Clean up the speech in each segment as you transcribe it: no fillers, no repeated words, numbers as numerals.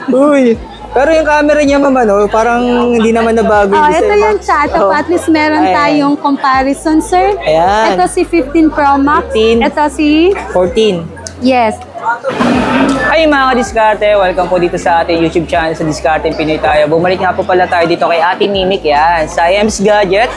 Uy. Pero yung camera niya, ma'am, ano, parang hindi naman nabago. Ito yung chat. At least meron tayong comparison, sir. Ayan. Ito si 15 Pro Max. 15. Ito si... 14. Yes. Ay mga ka-diskarte, welcome po dito sa ating YouTube channel sa Diskarte Pinoy tayo. Bumalik nga po pala tayo dito kay Ate Mimic, yan, sa IM's Gadget.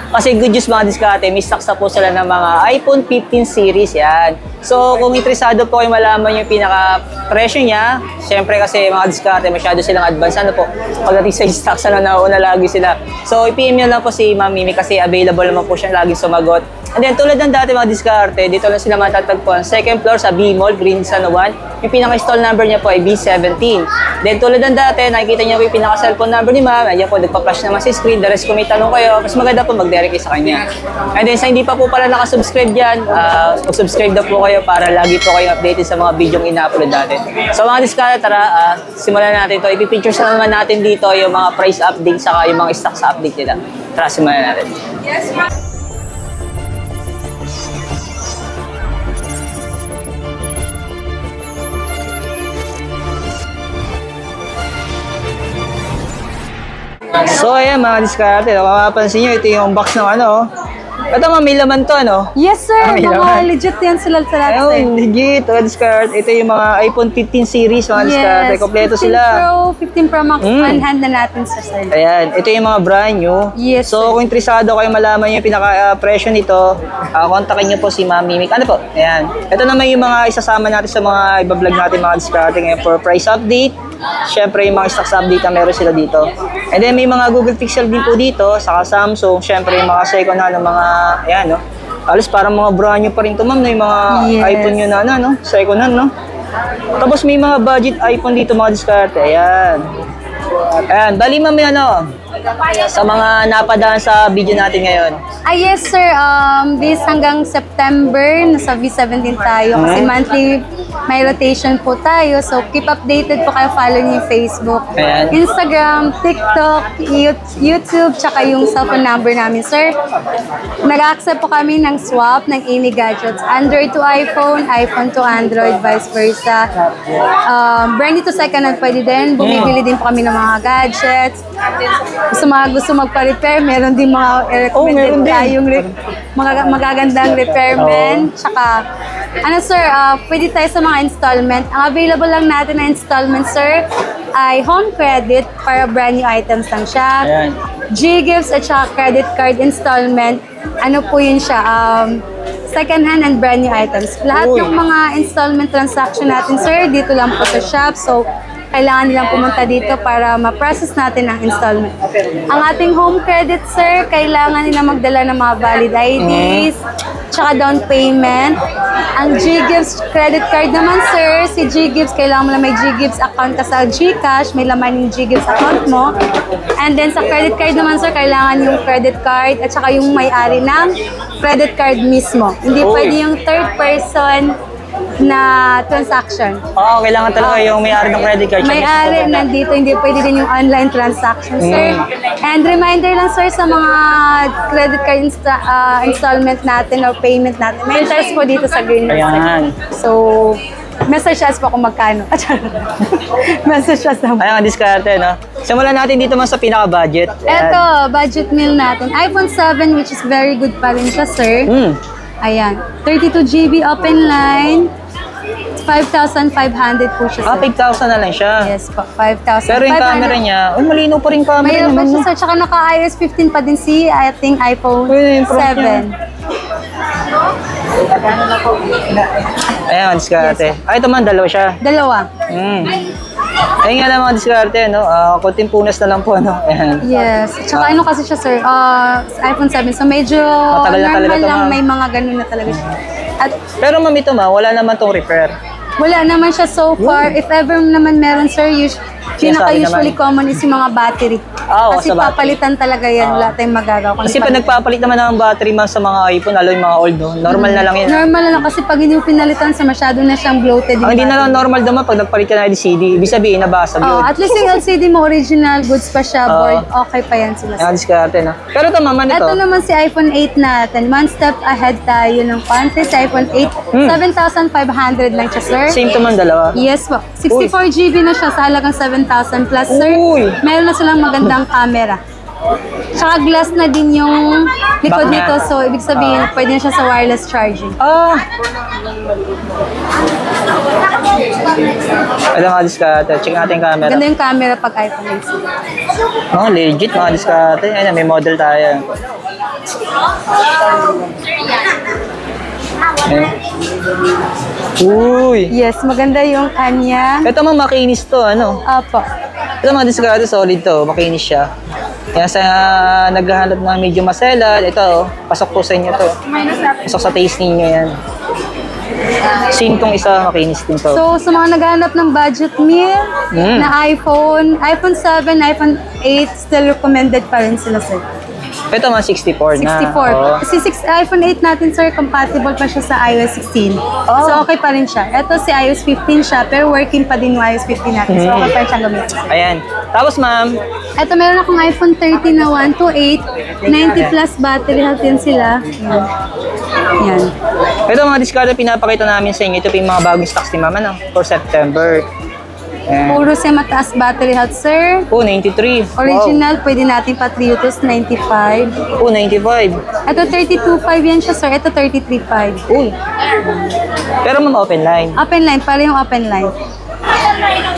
Kasi good news mga diskarte, may stocks na po sila ng mga iPhone 15 series, yan. So kung interesado po kayo malaman yung pinaka-presyo niya, syempre kasi mga diskarte, masyado silang advance. Ano po, pagdating sa stocks, nauna lagi sila. So i-PM nyo lang po si Ma'am Mimic kasi available naman po siya laging sumagot. And then tulad ng dati mga diskarte, dito lang sila matatagpuan. Second floor sa B-Mall, Green San Juan. Yung pinaka-stall number niya po ay B17. Then tulad ng dati, nakikita niyo po yung pinaka-cellphone number ni Ma'am. Ayan po, nagpa-flash naman sa screen. The rest kung may tanong kayo, mas maganda po mag-direct sa kanya. And then sa hindi pa po pala nakasubscribe dyan, mag-subscribe na po kayo para lagi po kayo updated sa mga video yung ina-upload natin. So mga diskarte, tara, simulan natin ito. Ipipictures na naman natin dito yung mga price update saka yung mga stocks update nila. Tara, simulan natin. Yes, ma'am. So ayan mga diskarte, mapapansin nyo, ito yung box ng ano. Ito ma'am, may laman to ano? Yes, sir. May Mga laman. legit yan sila sa lahat, sir. Ayun, legit, mga diskarte. Ito yung mga iPhone 15 series mga diskarte. Kompleto 15 sila. Pro, 15 Pro Max, on hand na natin, sir. Ayan, ito yung mga brand new. Yes, so sir. kung interesado kayo malaman yung pinaka-presyo nito, kontakin nyo po si Ma'am Mimic. Ano po? Ayan. Ito naman yung mga isasama natin sa mga iba-vlog natin mga diskarte ngayon for price update. Siyempre yung mga stocks update na meron sila dito. And then may mga Google Pixel din po dito, saka Samsung. Siyempre yung mga second hand ng mga, ayan no. Alos parang mga brand new pa rin ito ma'am, yung mga iPhone nyo na no, second hand no. Tapos may mga budget iPhone dito mga diskarte, ayan. Ayan, bali ma'am ano, sa mga napadaan sa video natin ngayon. Yes sir, this hanggang September, nasa V17 tayo kasi monthly may rotation po tayo. So keep updated po kayo, follow niyo yung Facebook, Ayan. Instagram, TikTok, YouTube, tsaka yung cellphone number namin sir. Nag-accept po kami ng swap ng any gadgets, Android to iPhone, iPhone to Android, vice versa. Brand new to second hand pwede din, bumibili din po kami ng mga gadgets. Gusto magpa-repair, meron din mga recommended tayong mga magagandang repairmen. Tsaka, ano sir, pwede tayo sa mga installment. Ang available lang natin na installment sir ay home credit para brand new items lang siya. Ayan. G-gifts at saka credit card installment. Ano po yun siya? Second hand and brand new items. Lahat ng mga installment transaction natin sir, dito lang po sa shop. So, kailangan nilang pumunta dito para ma-process natin ang installment. Ang ating home credit, sir, kailangan nila magdala ng mga valid IDs, tsaka down payment. Ang G-Gifts credit card naman, sir, si G-Gifts, kailangan mo lang may G-Gifts account ka sa GCash, may laman yung G-Gifts account mo. And then sa credit card naman, sir, kailangan yung credit card at saka yung may-ari ng credit card mismo. Hindi pwede yung third person na transaction. Oo, kailangan talaga yung may-ari ng credit card. May-ari nandito, hindi pwede din yung online transaction, sir. And reminder lang, sir, sa mga credit card installment natin or payment natin. May interest po dito sa Green Hills. Ayan. So, message us po kung magkano. Message us naman. Ayan, diskarte, no? Simulan natin dito man sa pinaka-budget. Ayan. Ito, budget meal natin. iPhone 7, which is very good pa rin siya, sir. Ayan, 32 GB open line, 5,500 po siya, sir. 5,000 na lang siya. Yes po, 5,500. Pero yung camera niya, malinaw pa rin camera Mayroon pa naman. siya, sir. Tsaka naka-iOS 15 pa din si, I think, iPhone Yung Pro 7. Ayan, diskarte. Ito man, dalawa siya. Dalawa. Ayun nga lang mga diskarte, no? Kunting punas na lang po, no? Ayan. Yes. Tsaka ano kasi siya, sir, iPhone 7. So medyo Matagal na talaga normal ito, lang, ma'am. may mga ganun na talaga siya. At Pero ma'am, ito wala naman tong repair. wala naman siya so far. If ever naman meron, sir, Pinaka-usually common is yung mga battery. Oo, Kasi sa battery. papalitan talaga yan, wala tayong magagawa. Kung Kasi pag palitan. nagpapalit naman ng battery man sa mga iPhone, lalo yung mga old, no? Normal na lang yan. Normal na lang kasi pag hindi mo pinalitan sa masyado na siyang bloated. Ang hindi na lang normal naman pag nagpalit ka ng LCD, ibig sabihin nabasag yun. At least yung LCD mo, original goods pa siya, board, okay pa yan sila. Yan, diskarte na. Pero ito, mama, nito. Ito naman si iPhone 8 natin. One step ahead tayo ng konti. Si iPhone 8, 7,500 lang siya, sir. Same to man, dalawa. Yes po. 64GB na siya sa halagang 7,000 plus, sir. Uy! Meron na silang magandang camera. Tsaka glass na din yung likod Back niya. nito. So, ibig sabihin, pwede na siya sa wireless charging. Ah! Ito mga diskarte. Check natin yung camera. Ganda yung camera pag iPhone 8. Mga legit, mga diskarte. Ayan, may model tayo. Ayan. Uy! Yes, maganda yung kanya. Ito mga makinis to, ano? Opo. Ito mga diskarte, solid to. Makinis siya. Kaya sa naghahanap na medyo maselad, ito, pasok po sa inyo to. Pasok sa taste ninyo yan. Same tong isa, makinis din to. So, sa mga naghahanap ng budget meal na iPhone 7, iPhone 8, still recommended pa rin sila, sir. Ito mga 64 na. 64. Oo. Kasi iPhone 8 natin, sir, compatible pa siya sa iOS 16. So, okay pa rin siya. Ito si iOS 15 siya, pero working pa din yung iOS 15 natin. So, okay pa rin siyang gamitin, sir. Ayan. Tapos ma'am, Ito, meron akong iPhone 13 na 128, 90 plus battery health yan sila. Yan. ito mga diskarte pinapakita namin sa inyo. Ito po yung mga bagong stocks ni ma'am, ano? For September. Ayan. Puro siya mataas battery health, sir. Oh, 93. Original, pwede natin patriotus, 95. Wow. Oh, 95. Ito, 32.5 yan siya, sir. Ito, 33.5. Uy. Pero ma'am, open line. Open line, pala yung open line.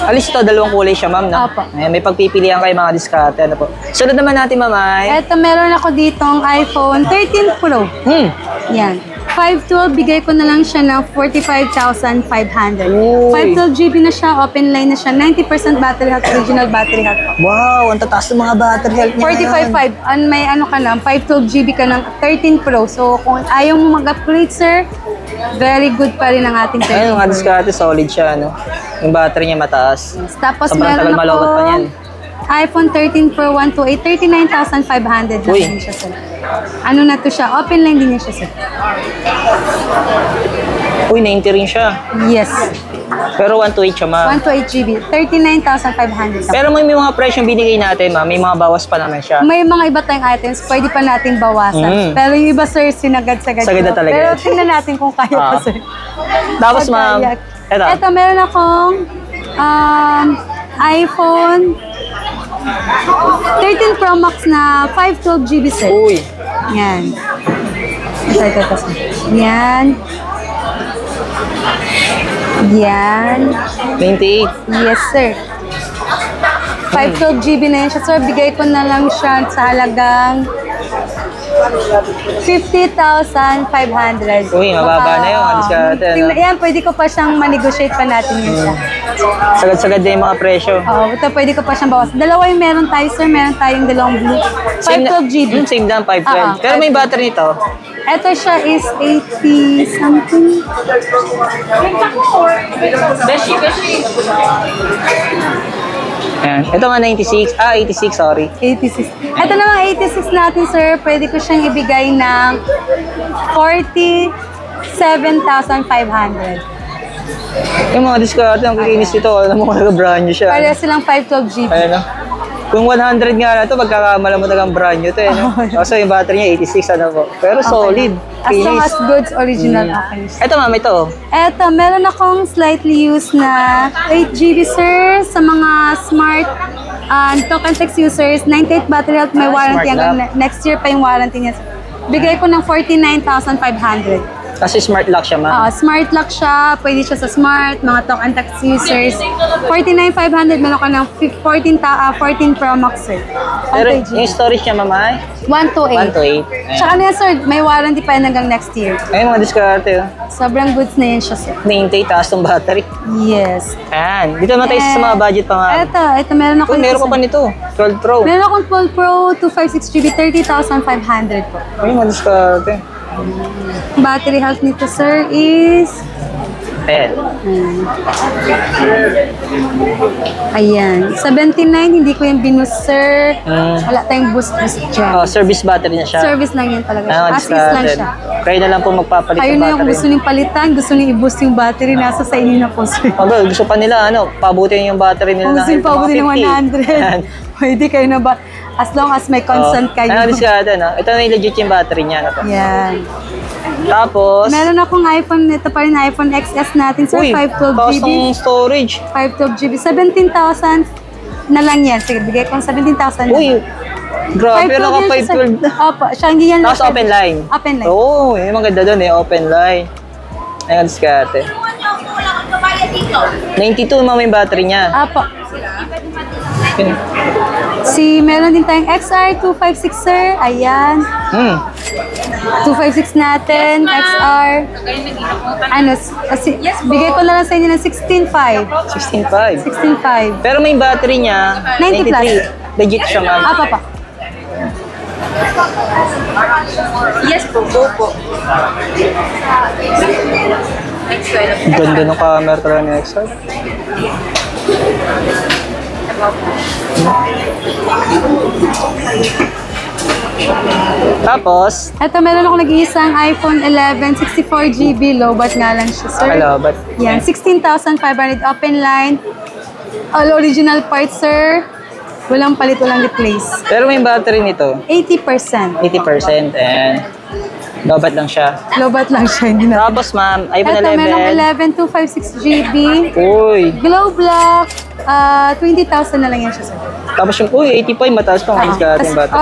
Alis ito, dalawang kulay siya ma'am, no? Opo. Ayan, may pagpipilian kayo mga diskarte. Ano po? Sunod naman natin, ma'am, ay... Ito, meron ako ditong iPhone 13 Pro. Yan. 512, bigay ko na lang siya ng 45,500. Uy. 512GB na siya, open line na siya, 90% battery health, original battery health. Wow, ang tataas ng mga battery health niya. 45.5, may ano ka lang, 512GB ka ng 13 Pro. So, kung ayaw mo mag-upgrade, sir, very good pa rin ang ating 13 Ayun, mga Pro. diskarte, solid siya, no? Yung battery niya mataas. Tapos Sobrang meron tagal malawat pa ako niyan. iPhone 13 Pro 128, 39,500 lang Uy. din siya, sir. Ano na to siya? Open line din niya siya, sir. Uy, 90 rin siya. Yes. Pero 128 siya, ma'am. 128GB, 39,500 lang. Pero may mga presyong binigay natin, ma'am. May mga bawas pa naman siya. May mga iba tayong items, pwede pa natin bawasan. Pero yung iba, sir, sinagad-sagad. Sagad na ko. talaga. Pero tingnan natin kung kaya pa, sir. Tapos, ma'am, eto. Ito, meron akong iPhone 13 Pro Max na 512GB, sir. Uy. Yan. Ito. Yan. Yan. 28. Yes, sir. 512GB na yan siya, sir. Bigay ko na lang siya sa halagang 50,500. Uy, mababa na yun. Alis ka natin. Yan, pwede ko pa siyang ma-negotiate pa natin yun siya. Sagad-sagad din yung mga presyo. Oo, ito pwede ko pa siyang bawas. Dalawa yung meron tayo, sir. Meron tayong dalawang blue. 512GB. Same lang, 512. Pero may battery nito. Ito siya is 80 something. Ayan. Ito nga 96. 86, sorry. 86. Ito naman 86 natin, sir. Pwede ko siyang ibigay ng 47,500. Yung mga diskarte, ang kikinis nito. Alam mo kung brand new siya. Pareho silang 512GB. Ayan, no? Kung 100 nga na ito, pagkakamala mo talagang brand new ito, eh, no? Kaso yung battery niya, 86, ano po. Pero solid. As long Kinis. as goods, original okay. Ito, ma'am, ito. Eto, meron akong slightly used na 8GB, sir, sa mga smart talk and text users. 98 battery health, may warranty. smart Hanggang next year pa yung warranty niya. Bigay ko ng 49,500. Kasi smart lock siya, ma'am. Smart lock siya, pwede siya sa smart, mga talk and text users. 49,500, meron ka ng 14 Pro Max, sir. Pero 128. yung storage niya, ma'am, ay 128. 128. Ayan. Tsaka na yan, sir, may warranty pa yan hanggang next year. Ayun, mga diskarte. Oh. Sobrang goods na yan siya, sir. 98, taas ng battery. Yes. Ayan. Dito naman tayo sa mga budget pa nga. Ito meron ako. Uy, meron pa pa nito. 12 Pro. Meron akong 12 Pro, 256GB, 30,500 po. Ayun, mga diskarte. Battery health nito, sir, is Ayan. Ayan. 79, hindi ko yung binus, sir. Wala tayong boost dyan. Oh, service battery na siya. Service lang yan talaga siya. Ano, As is lang siya. Kayo na lang po magpapalit Kayo ng na yung battery. gusto niyong palitan, gusto niyong i-boost yung battery, nasa sa inyo na po, sir. Okay, gusto pa nila, pabutin yung battery nila Kung gusto nyo pa mga abutin ng 50. 100, pwede kayo na ba? As long as may constant kayo. Ano, discarded, no? Ito na yung legit yung battery niya. No? Yan. Tapos, Meron akong iPhone, ito pa rin iPhone XS natin, sir, 512 taas GB. ng storage. 512 GB, 17,000 na lang yan. Sige, bigay ko ng 17,000 na. Uy, grabe, 512 naka yan siya, 512 na. sir. Opo, siya hindi yan. Tapos open line. Open line. Oo, yung maganda doon open line. Ayan, diskarte. 92 mama yung battery niya. Opo. Meron din tayong XR256, sir. Ayan. 256 natin, XR. Ano, kasi, bigay ko na lang sa inyo ng 16.5. 16.5. 16.5. Pero may battery niya, 90 plus. 93. Legit siya, ma'am. Apa pa. Yes po, go po. Ganda ng camera talaga ni XR. Tapos, Ito, meron ako nag-iisang iPhone 11, 64GB, low bat nga lang siya, sir. hello, but Yan, 16,500 open line. All original parts, sir. Walang palit, walang replace. pero may battery nito, 80%. 80%, and lobat lang siya. Low bat lang siya, hindi na. Tapos, ma'am, iPhone Ito, merong 11. 11, 256GB. Uy, Glow block, 20,000 na lang yan siya, sir. tapos yung, 85, mataas pa nga diskarte yung battery.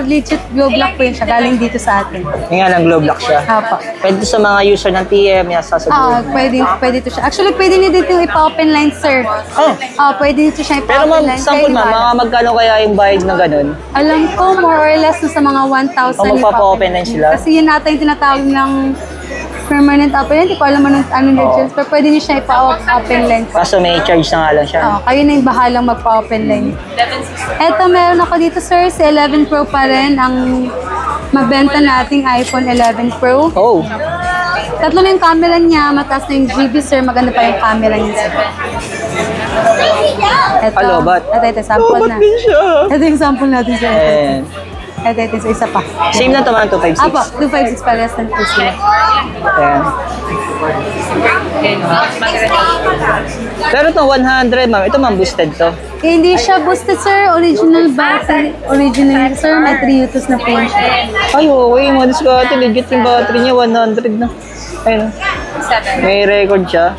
Legit glow block po yun siya, galing dito sa atin. Yung nga lang, glow block siya. Apo. Pwede to sa mga user ng TM, yung sasabihin. Pwede to siya. Actually, pwede niyo dito ipa-open line, sir. Oh, Pwede dito siya pero ipa-open ma'am, line. sample ma'am, mga magkano kaya yung bayad ng ganun? Alam ko, more or less sa mga 1,000 O, magpapa-open line sila? Kasi yun natin yung tinatawag ng permanent open line. Hindi ko alam ano na dyan. Pero pwede niyo siya ipa-open line. Kaso may charge na nga lang siya. Kayo na yung bahalang magpa-open line. Eto, meron ako dito, sir. Si 11 Pro pa rin ang mabenta nating iPhone 11 Pro. Oh, Tatlo na yung camera niya, mataas na yung GB, sir. Maganda pa yung camera niya, sir. Ito. Hello, but- Ito, sample na. din siya. Ito yung sample natin, sir. And, Ito, isa pa. same na to ma'am, 256. Apo, 256 parehas ng po sila. Ayan. Pero itong 100 ma'am, ito ma'am boosted to. Hindi siya boosted, sir. Original battery. Original, sir. May 3 utos na po yun siya. Ay, okay, mga diskarte, legit yung battery niya, 100 na. Ayun. May record siya.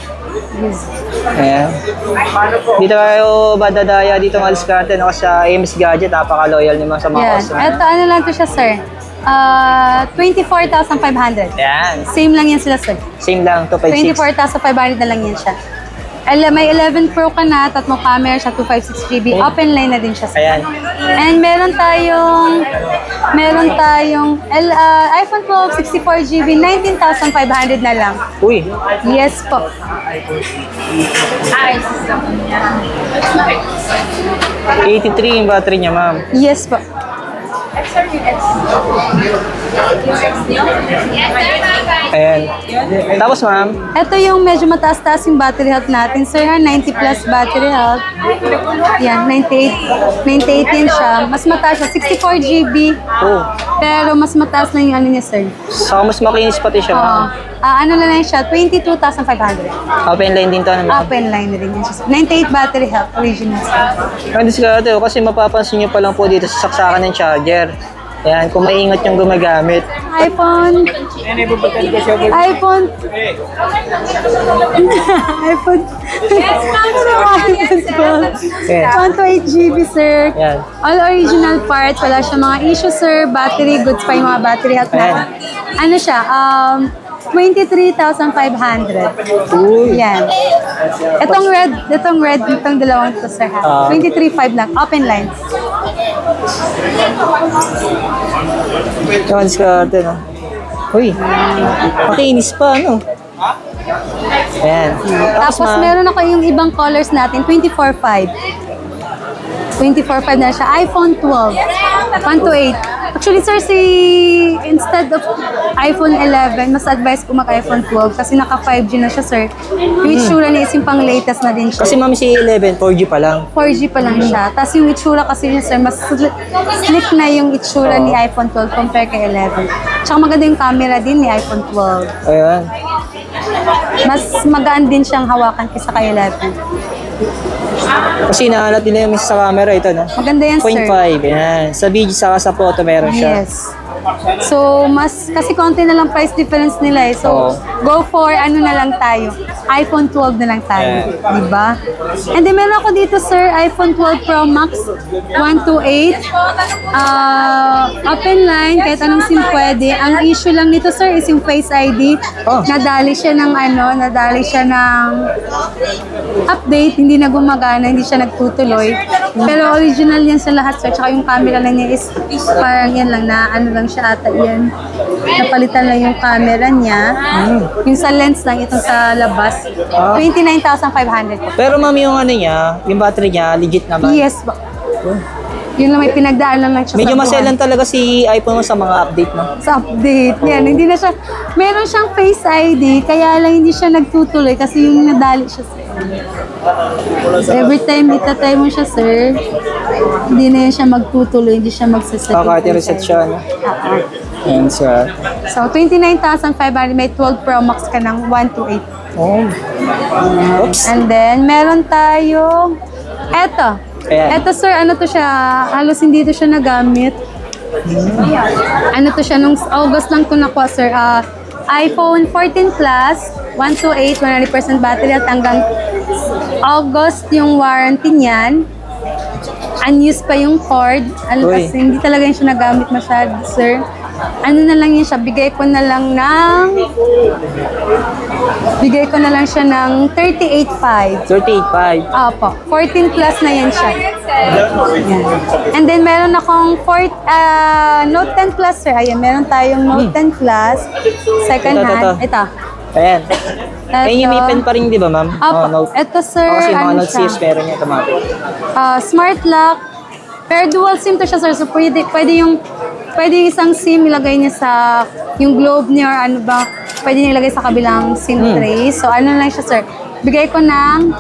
Ayan. Dito kayo badadaya dito mga diskarte no, sa Ames Gadget, napaka-loyal naman sa mga Yan. customer. Ito, ano lang to siya, sir. 24,500. Ayan. Same lang yan sila, sir. Same lang, 256. 24,500 na lang yan siya. May 11 Pro ka na, tatlong camera siya, 256GB. Open line na din siya, sir. Ayan. And meron tayong iPhone 12, 64GB, 19,500 na lang. Uy, Yes po. 83 yung battery niya ma'am. Yes po. Ayan. Tapos ma'am, Ito yung medyo mataas-taas yung battery health natin, sir. 90 plus battery health. Yan, 98. 98 yan siya. Mas mataas siya, 64GB. oh, Pero mas mataas na yung ano niya, sir. saka mas makinis pati siya ma'am. Ano na lang siya, 22,500. Open line din to ano ma'am. Open line na rin yan siya. 98 battery health, original. Ang diskarte ko kasi mapapansin nyo pa lang po dito sa saksakan ng charger. Ayan, kung maingat yung gumagamit. iPhone. iPhone. iPhone. Ayan. 128GB, sir. Ayan. All original parts. Wala siya mga issue, sir. Battery goods pa yung mga battery health na. Ano siya? 23,500. Uy. Yan. Itong dalawang to, sir. 23,500 lang. Open line. Yung diskarte no. Uy, makinis pa ano. Ayan. Tapos ma'am, meron ako yung ibang colors natin, 24.5. 24.5 na siya. iPhone 12. 128. Actually, sir, instead of iPhone 11, mas advice ko mag-iPhone 12 kasi naka 5G na siya, sir. Yung itsura niya is yung pang latest na din siya. Kasi ma'am, si 11, 4G pa lang. 4G pa lang siya. Tapos yung itsura kasi niya, sir, mas slick na yung itsura ni iPhone 12 compare kay 11. Tsaka maganda yung camera din ni iPhone 12. Ayan. Mas magaan din siyang hawakan kaysa kay 11. Kasi nahanap nila yung miss sa camera ito, no? Maganda yan, sir. 0.5, yan. Sa video, saka sa photo, meron siya. Yes. So, kasi konti na lang price difference nila eh. So, Oo. go for ano na lang tayo. iPhone 12 na lang tayo. Diba? And then, meron ako dito, sir, iPhone 12 Pro Max 128. Open line, kahit anong SIM pwede. Ang issue lang nito, sir, is yung Face ID. Oh. Nadali siya ng update, hindi na gumagana, hindi siya nagtutuloy. Pero original yan sa lahat, sir. Tsaka yung camera lang niya is parang yan lang na ano lang siya ata yan. Napalitan lang yung camera niya. Yung sa lens lang, itong sa labas. 29,500 po. Pero ma'am, yung ano niya, yung battery niya, legit naman. Yes po. Yun lang, may pinagdaan lang siya Medyo sa buwan. maselan talaga si iPhone mo sa mga update, no? Sa update. Yan, hindi na siya, meron siyang Face ID, kaya lang hindi siya nagtutuloy kasi yung nadali siya, sir. So, every time itatry mo siya, sir, hindi na yan siya magtutuloy, hindi siya magsaset. Kaka-reset siya, no? Yan siya. So, 29,500, may 12 Pro Max ka ng 128. Oh. Oops. And then, meron tayong, eto. Ayan. Eto, sir, ano to siya, halos hindi to siya nagamit. Ano to siya, nung August lang to nakuha, sir. iPhone 14 Plus, 128, 100% battery at hanggang August yung warranty niyan. Unused pa yung cord. Ano Uy. kasi, hindi talaga yun siya nagamit masyado, sir. Ano na lang yun siya, bigay ko na lang siya ng 38.5. 38.5. Opo, 14 plus na yan siya. Yan. And then meron akong Note 10 Plus, sir. Ayan, meron tayong Note 10 Plus. Second Ito. hand. Ito. Ayan. Ayun yung Mi Pen pa rin, di ba, ma'am? Opo, Note. ito, sir, Kasi mga ano Note siya? series meron niya automatic. Smart lock. Pero dual SIM to siya, sir. So pwede yung isang SIM ilagay niya sa yung globe niya or ano ba, pwede niya ilagay sa kabilang SIM tray. So ano lang siya, sir. Bigay ko ng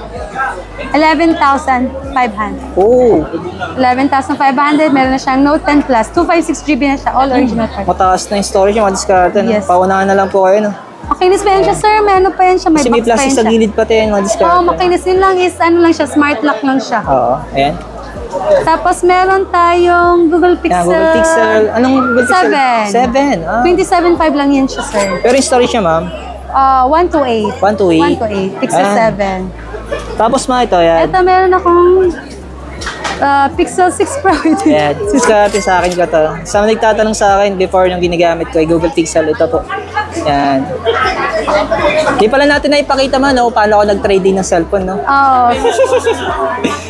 11,500. Oh, 11,500, meron na siyang Note 10 Plus. 256GB na siya, all original part. mataas na yung storage yung discard. No? Yes. Paunahan na lang po kayo, no? Makinis pa yan siya, sir. May ano pa yan siya, may Kasi may box pa plastic yan sa siya. gilid pati yung discard. Oo, makinis yun lang is, ano lang siya, smart lock lang siya. Oo, ayan. Tapos meron tayong Google Pixel. Yan, Google Pixel. Anong Google Pixel? 7. Ah. 27.5 lang yan siya, sir. Pero yung storage niya, ma'am? 128. 128. 128. Pixel Ah. 7. Tapos mga ito, ayan. Ito, meron akong Pixel 6 Pro. Ayan, discard sa akin ko to. Sa mga nagtatanong sa akin before nung ginagamit ko ay Google Pixel, ito po. Yan. Di pala natin na ipakita man, no, paano ako nag-trade-in ng cellphone, no? Oo.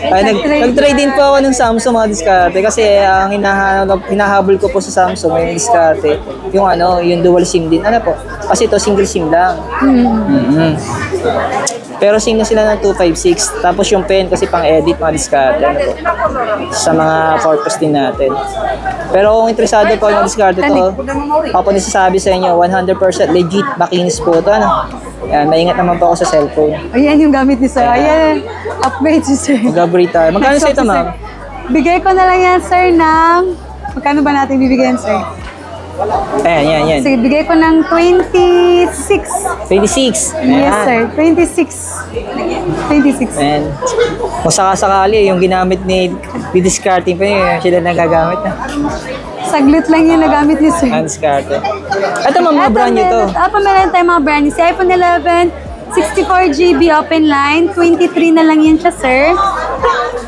Ay, nag-trade-in po ako ng Samsung mga diskarte kasi ang hinahabol ko po sa Samsung yung diskarte, yung ano, yung dual SIM din. Ano po? Kasi ito single SIM lang. Mhm. Pero SIM na sila ng 256. Tapos yung pen kasi pang-edit mga diskarte. Ano po? Sa mga purpose din natin. Pero kung interesado po yung diskarte to, ako po nasasabi sa inyo, 100% legit, makinis po ito. Ano? Yan, maingat naman po ako sa cellphone. Ayan yung gamit ni sir. Ayan. Upgrade si sir. Mag-upgrade tayo. Magkano sa ito, ma'am? Bigay ko na lang yan, sir, ng... Magkano ba natin bibigyan, sir? Ayan, yan. Sige, bigay ko ng 26. 26. Yes, sir. 26. 26. Ayan. Kung sakasakali, yung ginamit ni discarding pa yun, sila nagagamit na. Saglit lang yung nagamit ni sir. Ang discarte. Ito, ma'am, mga brand nyo to. Meron tayong mga brand new. Si iPhone 11, 64GB open line. 23 na lang yan siya, sir.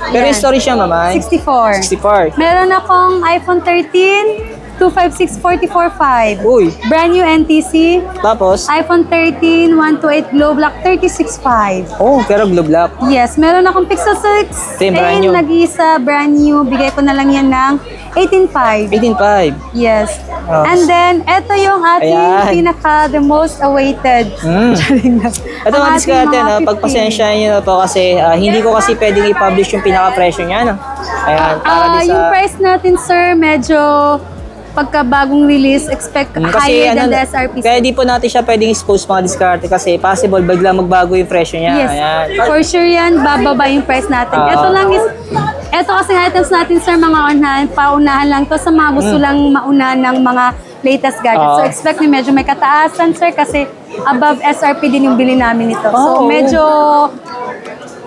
Pero yung storage siya, ma'am, ay 64. 64. Meron akong iPhone 13, 256 44.5. Uy. Brand new NTC. Tapos, iPhone 13, 128 Glow Black 36.5. oh, pero globe lock. Yes, meron akong Pixel 6. Ito yung brand new. Nag-iisa, brand new. Bigay ko na lang yan ng 18.5. 18.5. Yes. Oh. And then, ito yung ating Ayan. the most awaited. Mm. Ito Ang mga ating diskarte, mga no? 15. Pagpasensya nyo na po kasi hindi ko kasi pwedeng i-publish yung pinaka-presyo niya, no? Ayan, para din sa... Yung price natin, sir, medyo pagka bagong release, expect higher than the SRP. Kaya di po natin siya pwedeng expose mga diskarte kasi possible biglang magbago yung presyo niya. Yes, Ayan. for sure yan, bababa yung price natin. Ito kasi items natin, sir, mga paunahan lang to sa mga gusto lang mauna ng mga latest gadgets. So expect nyo medyo may kataasan, sir, kasi above SRP din yung bili namin ito. So medyo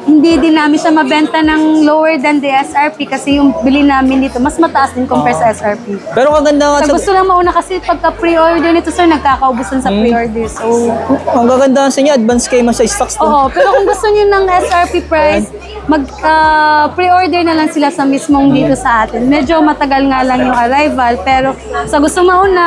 hindi din namin siya mabenta ng lower than the SRP kasi yung bili namin dito mas mataas din compare sa SRP. Pero kaganda nga Sa gusto lang mauna kasi pagka pre-order nito, sir, nagkakaubusan sa pre-order. So, ang gaganda sa inyo, advance kayo mas sa stocks to. oo, pero kung gusto niyo ng SRP price, pre-order na lang sila sa mismong dito sa atin. Medyo matagal nga lang yung arrival, pero sa gusto mauna,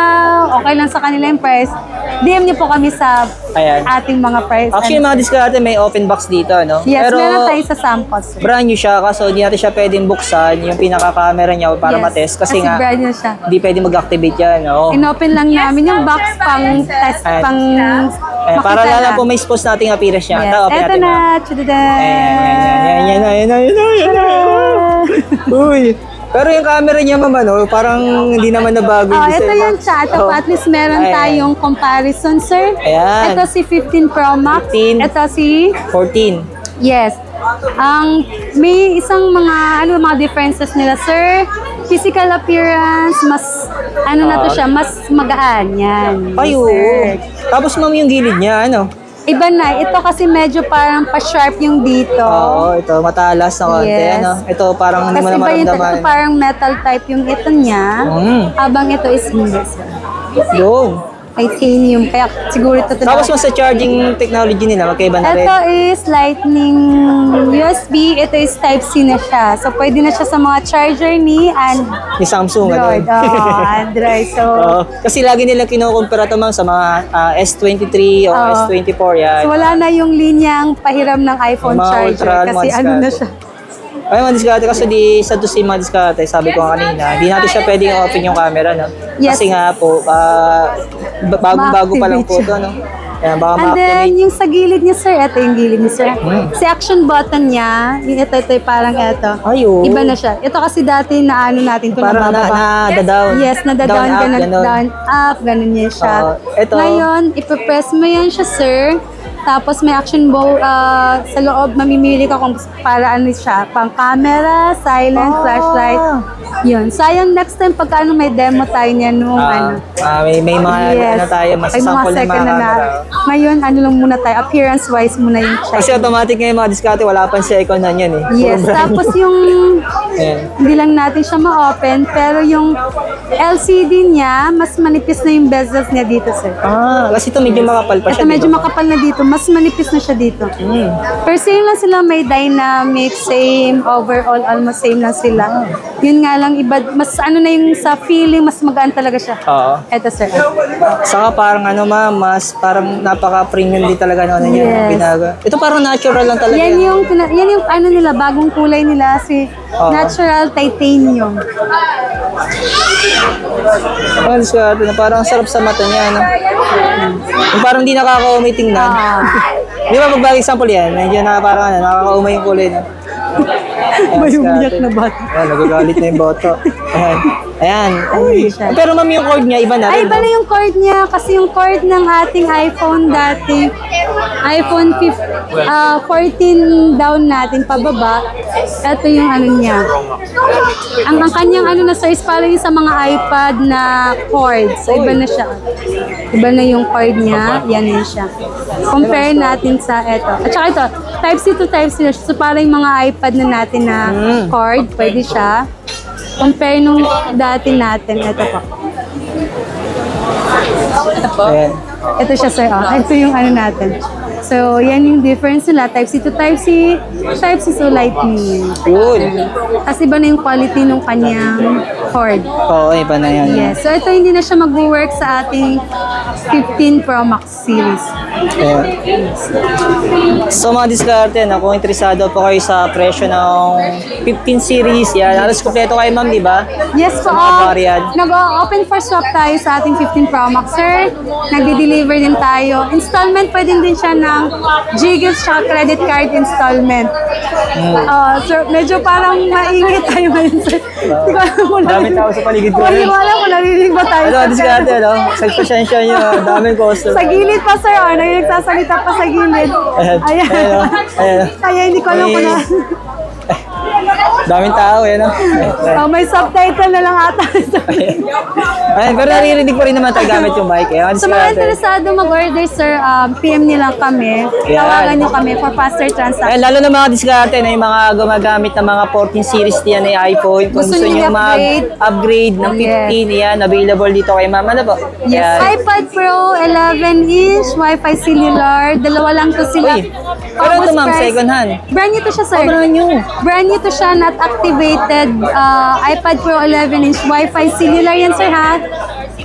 okay lang sa kanila yung price, DM niyo po kami sa Ayan. ating mga price. Actually, mga diskarte may open box dito, no? Yes, Pero meron tayo sa samples. Sir. brand new siya, kaso hindi natin siya pwedeng buksan yung pinaka-camera niya para matest. Kasi nga, brand new siya. hindi pwedeng mag-activate yan, no? Inopen lang namin yung box pang test, Ayan. pang Para makita lang na. po may expose nating appearance niya. Yes. Open Eto natin, na. ma'am. Chudadan. Ayan. Uy. Pero yung camera niya, ma'am, ano, parang hindi naman nabago yung Oh, design, ito ma'am. yung chat. Ito Oh. at least meron Ayan. tayong comparison, sir. Ayan. Ito si 15 Pro Max. 15. Ito si 14. yes. Ang may isang mga differences nila, sir. Physical appearance, mas na to siya, mas magaan yan. Ay, oo. sir. Tapos, ma'am, yung gilid niya, ano? Iba na. Ito kasi medyo parang pa-sharp yung dito. Oo, ito, matalas na konti, Yes. ano? Ito, parang hindi mo Kasi na iba yung maramdaman. ito parang metal type yung ito niya. Habang ito is hindi, sir. Yun. Titanium. Kaya siguro ito Tapos, mas sa charging technology nila, magkaiba na rin. ito is lightning USB. Ito is Type-C na siya. So, pwede na siya sa mga charger ni Ni Samsung, Android. ano? Android. So, Oo. Kasi lagi nila kinukumpara ito, ma'am, sa mga S23 o S24, yan. so, wala na yung linyang pahiram ng iPhone Mga charger. ultra, Kasi mga ano na discard. siya. Ay, mga diskarte kasi sa dosi mga diskarte, sabi ko nga kanina, hindi natin siya pwedeng open yung camera, no? Yes. Kasi nga po, bago-bago pa lang po ito, no? Kaya baka And then, ma-activate. yung sa gilid niya, sir, ito yung gilid niya, sir. Si action button niya, ito parang ito. Ay, oo. Iba na siya. Ito kasi dati na natin ito Parang nabababa. na-down. Yes, nada-down, up, ganun, down, up, ganun niya siya. Oo. Ito. Ngayon, ipipress mo yan siya, sir. Tapos may action bow sa loob, mamimili ka kung para ano siya, pang camera, silent, flashlight. Yun. Sayang next time pagka may demo tayo niyan nung May mga ano tayo, may mga masasample ng second mga na camera. Ngayon, lang muna tayo, appearance-wise muna yung check. Kasi automatic ngayon mga diskarte, wala pang second na yan eh. Yes, Puro brand tapos new. yung Ayan. hindi lang natin siya ma-open, pero yung LCD niya, mas manipis na yung bezels niya dito, sir. Kasi ito medyo makapal pa siya. Ito medyo di ba? makapal na dito, mas manipis na siya dito. Pero same lang sila, may dynamic, same, overall, almost same lang sila. Yun nga lang, iba, mas ano na yung sa feeling, mas magaan talaga siya. Oo. Ito, sir. Saka parang mas parang napaka-premium din talaga ano niya. Yes. Ginagawa. Ito parang natural lang talaga. Yan yung ano nila, bagong kulay nila, si natural titanium. Ang diskarte na parang sarap sa mata niya. No? Yung parang di nakakaumay tingnan. Di ba magbagay sample yan? Nandiyan na parang nakakaumay yung kulay. No? May umiyak na bata. Ayan, nagagalit na yung boto. Ayan. Ayan. Uy. Pero ma'am, yung cord niya, iba na Ay, rin. iba na yung cord niya kasi yung cord ng ating iPhone dati, iPhone 14 down natin pababa, ito yung ano niya. Ang kanyang ano na size parang yung sa mga iPad na cord. So, iba na siya. Iba na yung cord niya. Yan yun siya. Compare natin sa ito. At saka ito, Type-C to Type-C na siya. So, parang yung mga iPad na natin na cord, pwede siya. Compare nung dati natin. Ito po. Ayan. Ito siya, sir. Ito yung ano natin. So, yan yung difference nila. Type-C to Type-C. Type-C to Lightning. Good. Kasi iba na yung quality ng kanyang cord. Oo, iba na yan. Yes. So, ito hindi na siya mag-work sa ating 15 Pro Max series. Ayan. So mga diskarte, kung interesado po kayo sa presyo ng 15 series, yan. Alas kompleto kayo ma'am, di ba? Yes po. Sa mga variant. Nag-open for swap tayo sa ating 15 Pro Max, sir. Nagde-deliver din tayo. Installment pwede din siya na ng G-Gifts tsaka credit card installment. Sir, medyo parang maingit tayo ngayon, sir. Hindi ko alam kung Maraming tao sa paligid ko. Hindi ko alam kung narinig ba tayo. Ano, sir. diskarte, no? Sa pasensya nyo, daming customer. Sa gilid pa, sir. Nagsasalita pa sa gilid. Ayan. Ayan. Ayan, oh. Ayan, oh. Kaya hindi ko alam kung na... Daming tao, yan, no? May subtitle na lang ata. Ayan, pero naririnig pa rin naman tayo gamit yung mic. Ayan, Sa mga interesado mag-order, sir, PM niyo lang kami. Yan. Tawagan niyo kami for faster transaction. Ayan, lalo na mga diskarte na yung mga gumagamit ng mga 14 series niya na iPhone. Kung Gusto gusto niyo nyo i-upgrade? mag-upgrade ng 15, yan, available dito kay ma'am. Ano po? Yes. Ayan. iPad Pro 11-inch, Wi-Fi cellular. Dalawa lang to sila. Uy, pero ito ma'am, second hand. Brand new to siya, sir. Oh, brand new. Brand new to siya, not activated. iPad Pro 11-inch, Wi-Fi cellular yan, sir, ha?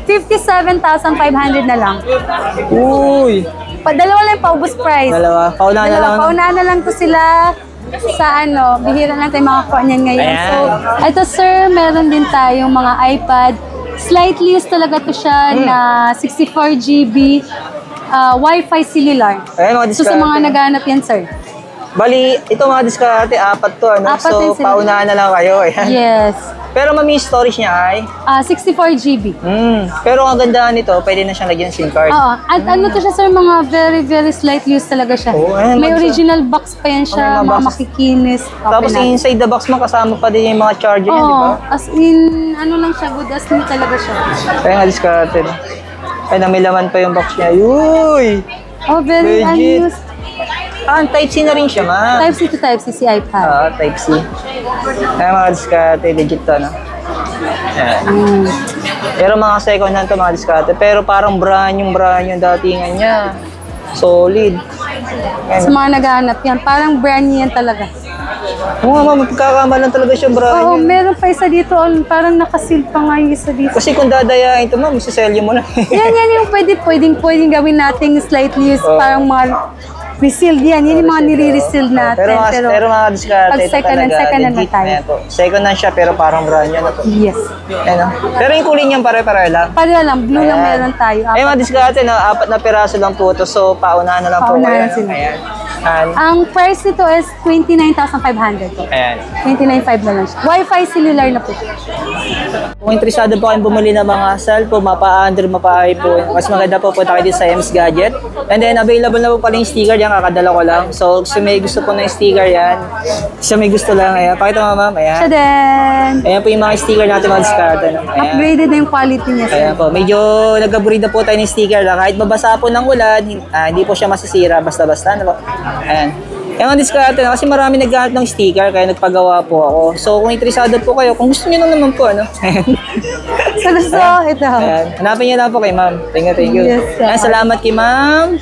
57,500 na lang. Uy, Dalawa lang paubos price. dalawa. Paunahan na lang. Paunahan na lang to sila sa bihira lang tayo makakuha niyan ngayon. Ayan. So, ito sir, meron din tayong mga iPad. Slightly used talaga to siya na 64 GB Wi-Fi cellular. Ayan, mga So, sa diskarte. mga naghahanap yan, sir. Bali, ito mga diskarte, 4 to, ano? Apat din So, sila. paunahan na lang kayo. Ayan. Yes. Pero mami, yung storage niya ay? 64 GB. Pero ang ganda nito, pwede na siyang lagyan ng SIM card. Oo. At ano to siya, sir, mga very, very slightly used talaga siya. Oo, ayan, May mag- original box pa yan siya, may mga mga box. makikinis. Tapos inside the box mo, kasama pa din yung mga charger niya, di ba? As in, ano lang siya, good as new talaga siya. Kaya nga diskarte. Ay, may laman pa yung box niya. Uy! Oh, very Legit. unused. Type-C na rin siya, ma. Type-C to Type-C si iPad. Type-C. Kaya mga diskarte, legit to, no? Ayan. Pero mga second hand to, mga diskarte. Pero parang brand yung datingan niya. Solid. Ayan. Sa mga naghahanap yan, parang brand new yan talaga. Oo nga, ma'am, magkakamalan talaga siya, brand Oo, new. meron pa isa dito, parang nakasil pa nga yung isa dito. Kasi kung dadayain ito, ma'am, isaselyo mo lang. Yan yung pwedeng gawin nating slightly used, parang mga resealed yan. Yan yung mga nire-resealed natin. pero mga diskarte, pag ito second hand, talaga, second hand na legit tayo. na ito. Second hand siya, pero parang brand new na to. Yes. Ayan, oh. Pero yung kulay niyan pare-pare lang. Pareho lang, blue lang Ayan. meron tayo. Ay, mga diskarte na 4 na piraso lang po ito. So, paunahan na lang po. Paunahan Ayan. sila. Ayan. Ayan. Ang price nito is 29,500 po. Ayan. 29,500 na lang siya. Wi-Fi cellular na po. Kung interesado po kayong bumili ng mga cellphone, mapa-Android, mapa-iPhone, mas maganda po punta kayo dito sa Ems Gadget. And then, available na po pala yung sticker yan, kakadala ko lang. So, kung may gusto po ng sticker yan, kung may gusto lang, ayan. Pakita mo, ma'am, ayan. Siya din. Ayan po yung mga sticker natin, mga diskarte. No? Ayan. Upgraded na yung quality niya, sir. Ayan po, medyo nag-upgrade na po tayo ng sticker. Kahit mabasa po ng ulan, hindi po siya masisira, basta-basta. Ano po? Ayan. Yung diskarte na kasi marami naghahanap ng sticker kaya nagpagawa po ako. So kung interesado po kayo, kung gusto niyo naman po ano. So, ito. Ayan. Hanapin niyo lang po kay ma'am. Thank you. Yes, sir. Ayan, salamat kay ma'am.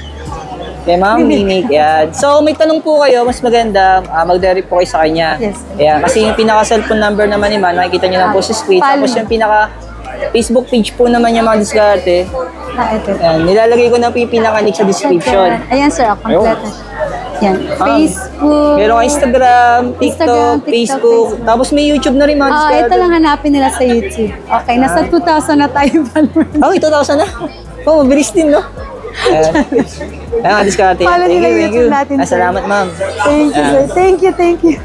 Kay ma'am Mimik. Yan. So may tanong po kayo, mas maganda mag-direct po kayo sa kanya. Yes. Ayan. Kasi yung pinaka-cellphone number naman ni ma'am, makikita niyo lang po sa screen. Follow. Tapos yung pinaka Facebook page po naman yung mga diskarte. Ito. Ayan. Nilalagay ko na po yung pinaka-link sa description. Ayan, sir. Complete. Yan. Facebook. Meron ka Instagram, TikTok, TikTok. Facebook. Tapos may YouTube na rin mga diskarte. Ito lang hanapin nila sa YouTube. Okay, nasa 2,000 na tayo followers. Oh, 2,000 na. Oh, mabilis din, no? Ayan. Ayan, diskarte. Follow nila Thank you. YouTube natin, sir. Salamat, ma'am. Thank you, sir. Thank you.